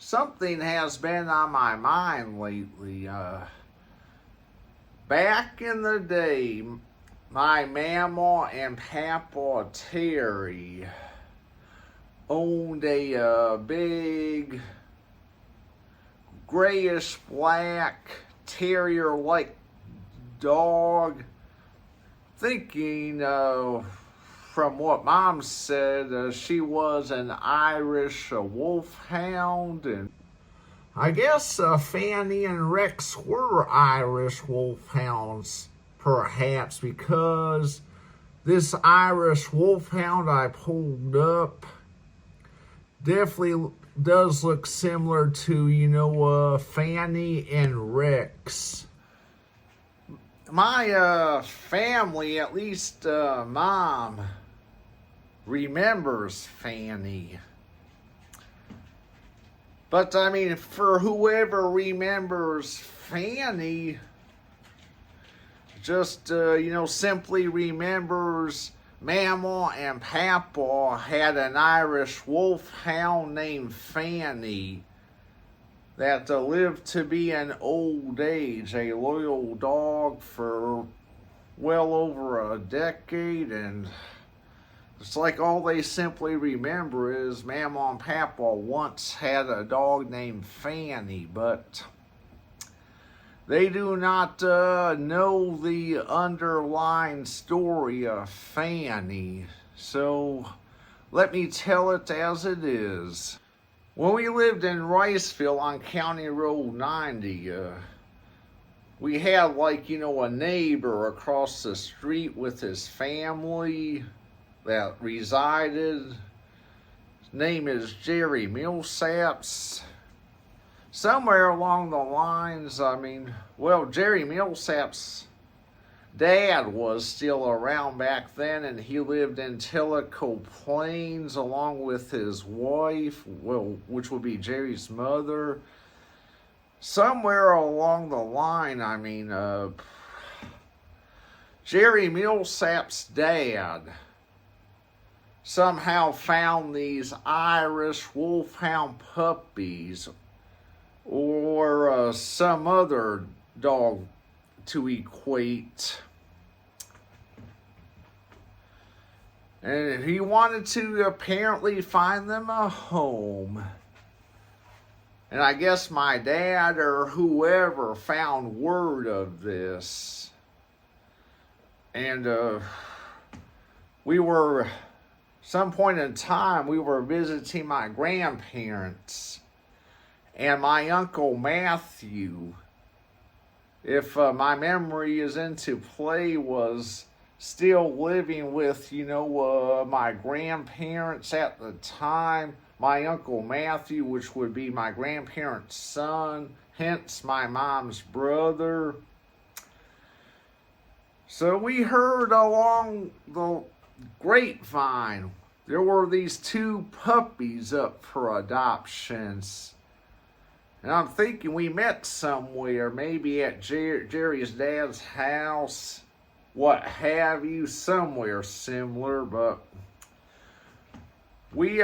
Something has been on my mind lately. Back in the day, my mama and papa Terry owned a big grayish black terrier like dog. Thinking from what Mom said, she was an Irish wolfhound, and I guess Fanny and Rex were Irish wolfhounds, perhaps, because this Irish wolfhound I pulled up definitely does look similar to, Fanny and Rex. My family, at least Mom, remembers Fanny. But I mean, for whoever remembers Fanny, just, simply remembers Mama and Papa had an Irish wolfhound named Fanny that lived to be an old age, a loyal dog for well over a decade, and it's like all they simply remember is Mama and Papa once had a dog named Fanny, but they do not know the underlying story of Fanny, so let me tell it as it is. When we lived in Riceville on County Road 90, we had a neighbor across the street with his family that resided. His name is Jerry Millsaps. Somewhere along the lines, Jerry Millsap's dad was still around back then, and he lived in Tellico Plains along with his wife, which would be Jerry's mother. Somewhere along the line, Jerry Millsap's dad somehow found these Irish wolfhound puppies or some other dog to equate. And he wanted to apparently find them a home. And I guess my dad or whoever found word of this. And some point in time, we were visiting my grandparents. And my Uncle Matthew, if my memory is into play, was still living with, my grandparents at the time. My Uncle Matthew, which would be my grandparents' son, hence my mom's brother. So we heard along the grapevine there were these two puppies up for adoptions. And I'm thinking we met somewhere, maybe at Jerry's dad's house, what have you, somewhere similar, but we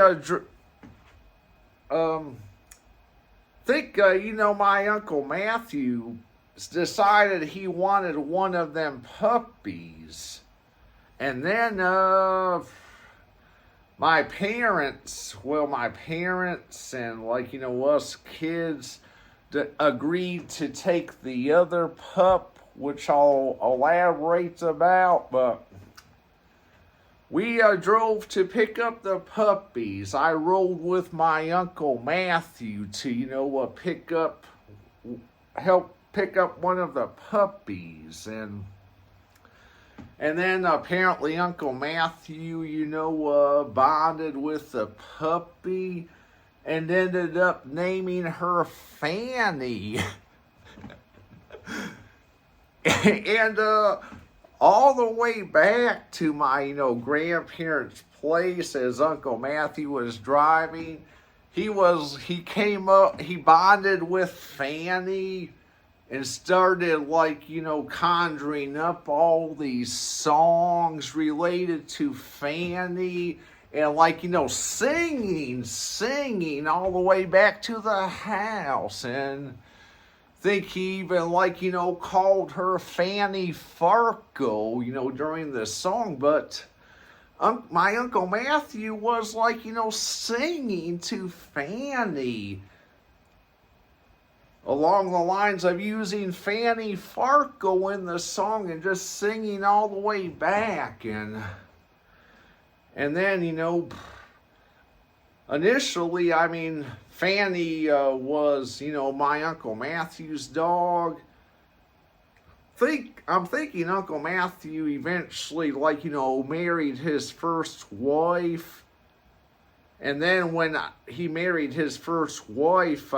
think, my Uncle Matthew decided he wanted one of them puppies. And then, my parents and us kids agreed to take the other pup, which I'll elaborate about, but we drove to pick up the puppies. I rode with my Uncle Matthew to, help pick up one of the puppies, and then apparently Uncle Matthew, bonded with the puppy and ended up naming her Fanny. And all the way back to my, grandparents' place as Uncle Matthew was driving, he bonded with Fanny and started conjuring up all these songs related to Fanny and like, singing all the way back to the house. And think he even like, called her Fanny Farkle, during this song. But my Uncle Matthew was like, singing to Fanny along the lines of using Fanny Farkle in the song and just singing all the way back. And then, initially, Fanny was, my Uncle Matthew's dog. I'm thinking Uncle Matthew eventually, married his first wife. And then when he married his first wife,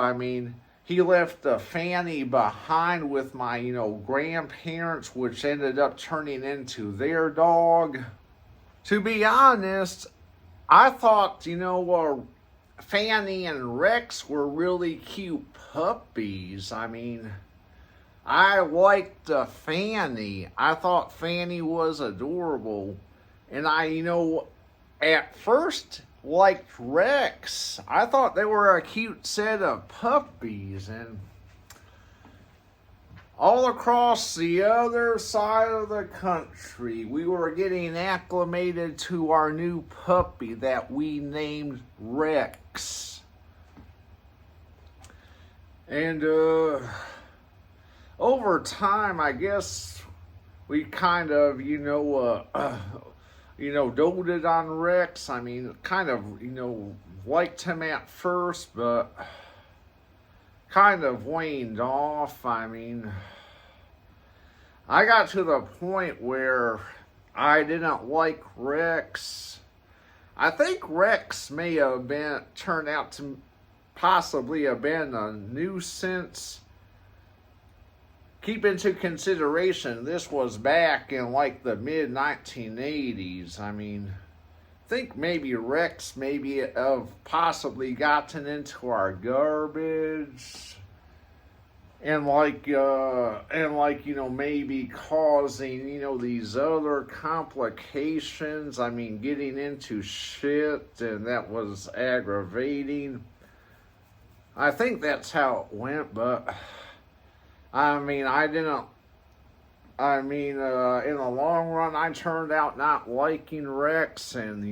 he left Fanny behind with my, grandparents, which ended up turning into their dog. To be honest, I thought, Fanny and Rex were really cute puppies. I liked Fanny. I thought Fanny was adorable. And at first liked Rex. I thought they were a cute set of puppies. And all across the other side of the country, we were getting acclimated to our new puppy that we named Rex. And over time, I guess we kind of, doted on Rex. Kind of, liked him at first, but kind of waned off. I got to the point where I didn't like Rex. I think Rex may have turned out to possibly have been a nuisance. Keep into consideration, this was back in the mid-1980s. I think maybe Rex maybe have possibly gotten into our garbage and maybe causing, these other complications. Getting into shit, and that was aggravating. I think that's how it went, but I didn't. In the long run, I turned out not liking Rex, and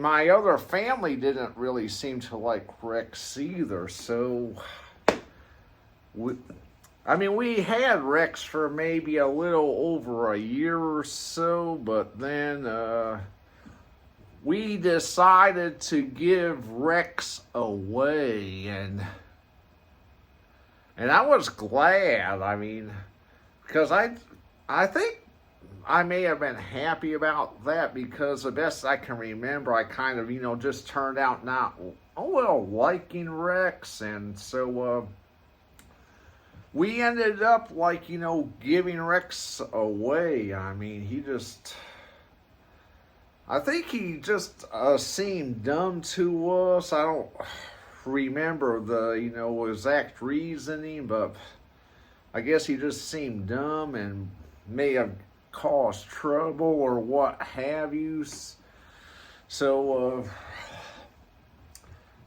my other family didn't really seem to like Rex either. So, we had Rex for maybe a little over a year or so, but then we decided to give Rex away, and I was glad, because I think I may have been happy about that, because the best I can remember, I kind of, just turned out not, liking Rex, and so, we ended up, giving Rex away. I think he just seemed dumb to us. I don't remember the exact reasoning, but I guess he just seemed dumb and may have caused trouble or what have you. So I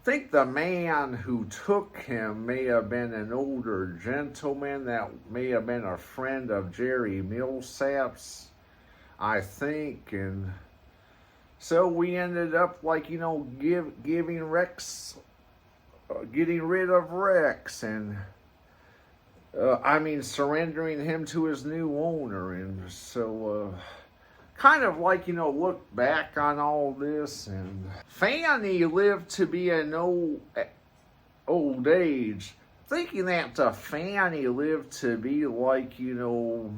think the man who took him may have been an older gentleman that may have been a friend of Jerry Millsap's, I think. And so we ended up giving Rex, getting rid of Rex, and surrendering him to his new owner. And so kind of look back on all this, and Fanny lived to be an old age, thinking that Fanny lived to be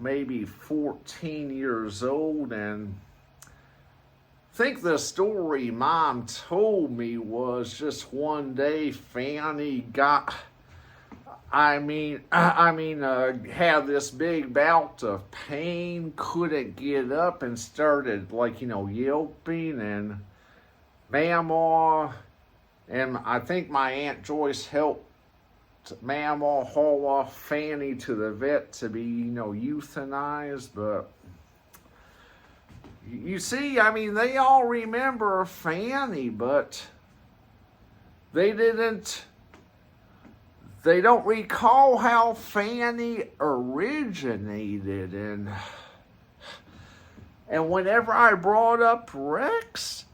maybe 14 years old. And think the story Mom told me was just one day Fanny had this big bout of pain, couldn't get up, and started yelping, and Mama, and I think my Aunt Joyce helped Mama haul off Fanny to the vet to be euthanized. But You see, I mean, they all remember Fanny, but they don't recall how Fanny originated. And whenever I brought up Rex,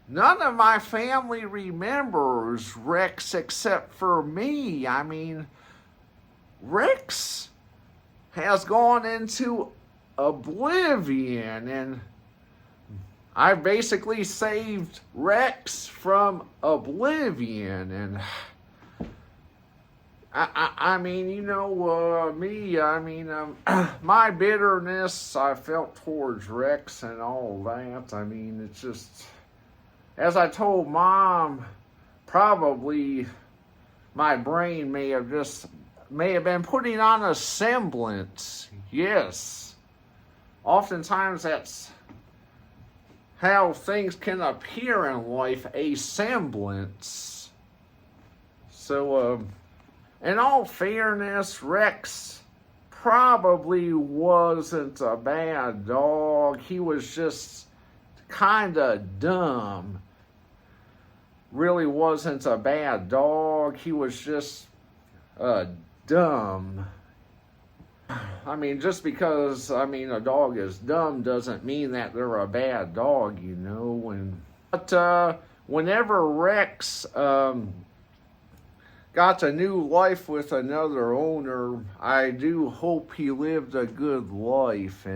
none of my family remembers Rex except for me. I mean, Rex has gone into oblivion, and I basically saved Rex from oblivion. And I mean, you know, me, I mean, my bitterness I felt towards Rex and all that, I mean, it's just, as I told Mom, probably my brain may have been putting on a semblance. Yes. Oftentimes that's how things can appear in life, a semblance. So, in all fairness, Rex probably wasn't a bad dog. He was just kind of dumb. Really wasn't a bad dog. He was just dumb. I mean, just because, I mean, a dog is dumb doesn't mean that they're a bad dog, you know. But whenever Rex got a new life with another owner, I do hope he lived a good life. And